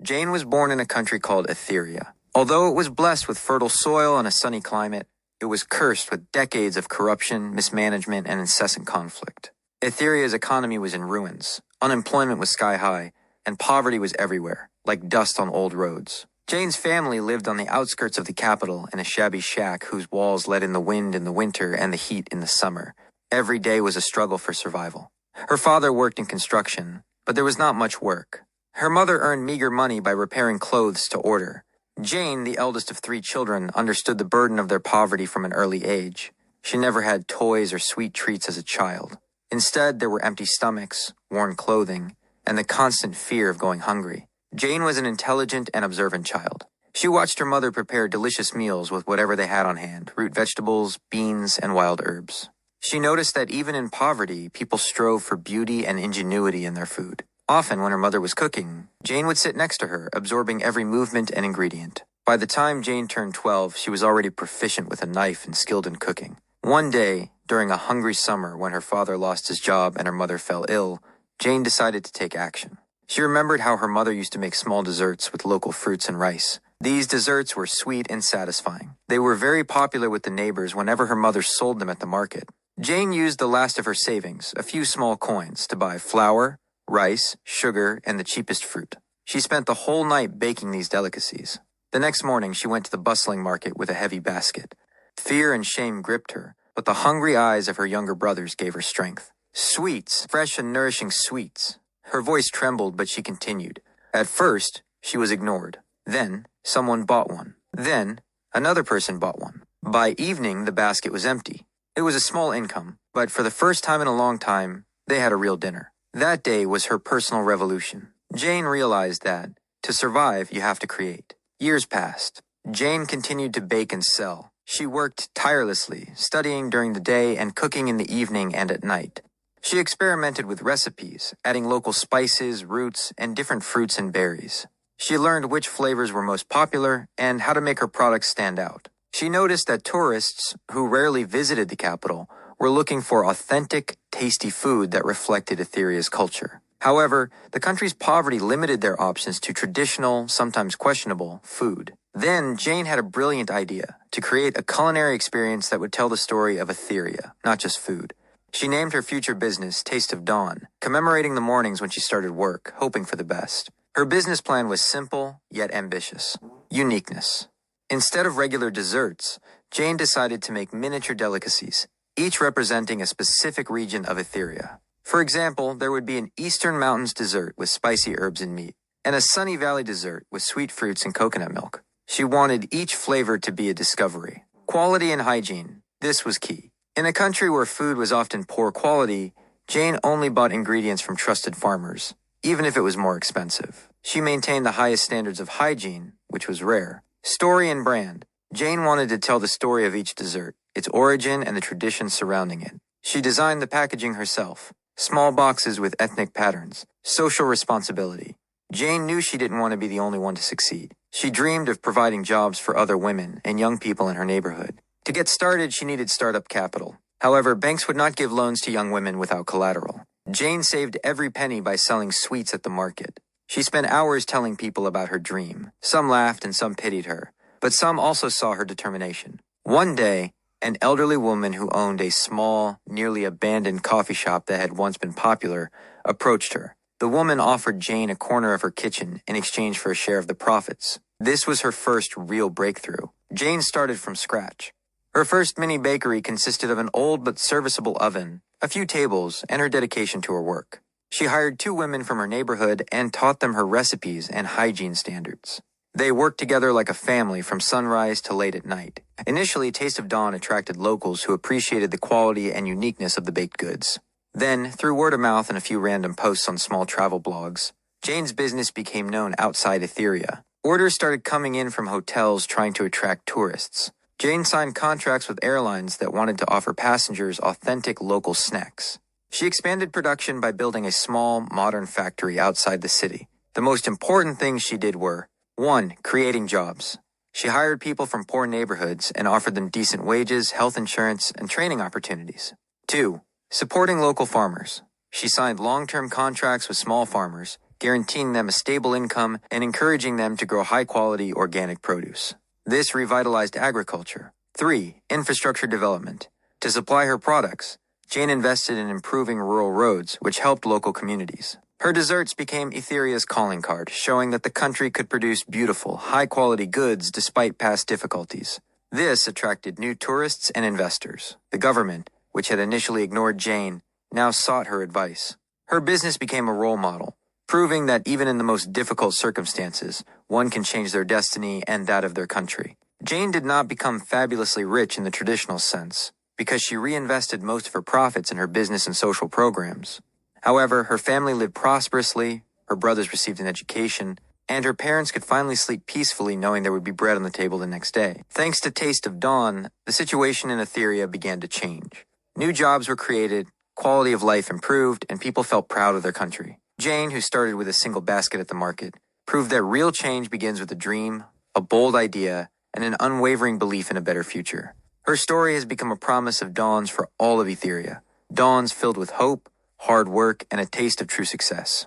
Jane was born in a country called Etheria. Although it was blessed with fertile soil and a sunny climate, it was cursed with decades of corruption, mismanagement, and incessant conflict. Etheria's economy was in ruins, unemployment was sky high, and poverty was everywhere, like dust on old roads. Jane's family lived on the outskirts of the capital in a shabby shack whose walls let in the wind in the winter and the heat in the summer. Every day was a struggle for survival. Her father worked in construction, but there was not much work. Her mother earned meager money by repairing clothes to order. Jane, the eldest of 3 children, understood the burden of their poverty from an early age. She never had toys or sweet treats as a child. Instead, there were empty stomachs, worn clothing, and the constant fear of going hungry. Jane was an intelligent and observant child. She watched her mother prepare delicious meals with whatever they had on hand, root vegetables, beans, and wild herbs. She noticed that even in poverty, people strove for beauty and ingenuity in their food. Often, when her mother was cooking, Jane would sit next to her, absorbing every movement and ingredient. By the time Jane turned 12, she was already proficient with a knife and skilled in cooking. One day, during a hungry summer when her father lost his job and her mother fell ill, Jane decided to take action. She remembered how her mother used to make small desserts with local fruits and rice. These desserts were sweet and satisfying. They were very popular with the neighbors whenever her mother sold them at the market. Jane used the last of her savings, a few small coins, to buy flour, rice, sugar, and the cheapest fruit. She spent the whole night baking these delicacies. The next morning, she went to the bustling market with a heavy basket. Fear and shame gripped her, but the hungry eyes of her younger brothers gave her strength. Sweets, fresh and nourishing sweets. Her voice trembled, but she continued. At first, she was ignored. Then, someone bought one. Then, another person bought one. By evening, the basket was empty. It was a small income, but for the first time in a long time, they had a real dinner. That day was her personal revolution. Jane realized that, to survive, you have to create. Years passed. Jane continued to bake and sell. She worked tirelessly, studying during the day and cooking in the evening and at night. She experimented with recipes, adding local spices, roots, and different fruits and berries. She learned which flavors were most popular and how to make her products stand out. She noticed that tourists, who rarely visited the capital, were looking for authentic, tasty food that reflected Etheria's culture. However, the country's poverty limited their options to traditional, sometimes questionable, food. Then, Jane had a brilliant idea to create a culinary experience that would tell the story of Etheria, not just food. She named her future business Taste of Dawn, commemorating the mornings when she started work, hoping for the best. Her business plan was simple, yet ambitious. Uniqueness. Instead of regular desserts, Jane decided to make miniature delicacies, each representing a specific region of Etheria. For example, there would be an Eastern Mountains dessert with spicy herbs and meat, and a Sunny Valley dessert with sweet fruits and coconut milk. She wanted each flavor to be a discovery. Quality and hygiene. This was key. In a country where food was often poor quality, Jane only bought ingredients from trusted farmers, even if it was more expensive. She maintained the highest standards of hygiene, which was rare. Story and brand. Jane wanted to tell the story of each dessert, its origin and the traditions surrounding it. She designed the packaging herself. Small boxes with ethnic patterns. Social responsibility. Jane knew she didn't want to be the only one to succeed. She dreamed of providing jobs for other women and young people in her neighborhood. To get started, she needed startup capital. However, banks would not give loans to young women without collateral. Jane saved every penny by selling sweets at the market. She spent hours telling people about her dream. Some laughed and some pitied her, but some also saw her determination. One day, an elderly woman who owned a small, nearly abandoned coffee shop that had once been popular approached her. The woman offered Jane a corner of her kitchen in exchange for a share of the profits. This was her first real breakthrough. Jane started from scratch. Her first mini bakery consisted of an old but serviceable oven, a few tables, and her dedication to her work. She hired 2 women from her neighborhood and taught them her recipes and hygiene standards. They worked together like a family from sunrise to late at night. Initially, Taste of Dawn attracted locals who appreciated the quality and uniqueness of the baked goods. Then, through word of mouth and a few random posts on small travel blogs, Jane's business became known outside Etheria. Orders started coming in from hotels trying to attract tourists. Jane signed contracts with airlines that wanted to offer passengers authentic local snacks. She expanded production by building a small, modern factory outside the city. The most important things she did were 1. Creating jobs. She hired people from poor neighborhoods and offered them decent wages, health insurance, and training opportunities. 2. Supporting local farmers. She signed long-term contracts with small farmers, guaranteeing them a stable income and encouraging them to grow high-quality organic produce. This revitalized agriculture. 3. Infrastructure development. To supply her products, Jane invested in improving rural roads, which helped local communities. Her desserts became Etheria's calling card, showing that the country could produce beautiful, high-quality goods despite past difficulties. This attracted new tourists and investors. The government, which had initially ignored Jane, now sought her advice. Her business became a role model, proving that even in the most difficult circumstances, one can change their destiny and that of their country. Jane did not become fabulously rich in the traditional sense, because she reinvested most of her profits in her business and social programs. However, her family lived prosperously, her brothers received an education, and her parents could finally sleep peacefully knowing there would be bread on the table the next day. Thanks to Taste of Dawn, the situation in Etheria began to change. New jobs were created, quality of life improved, and people felt proud of their country. Jane, who started with a single basket at the market, proved that real change begins with a dream, a bold idea, and an unwavering belief in a better future. Her story has become a promise of dawns for all of Etheria, dawns filled with hope, hard work, and a taste of true success.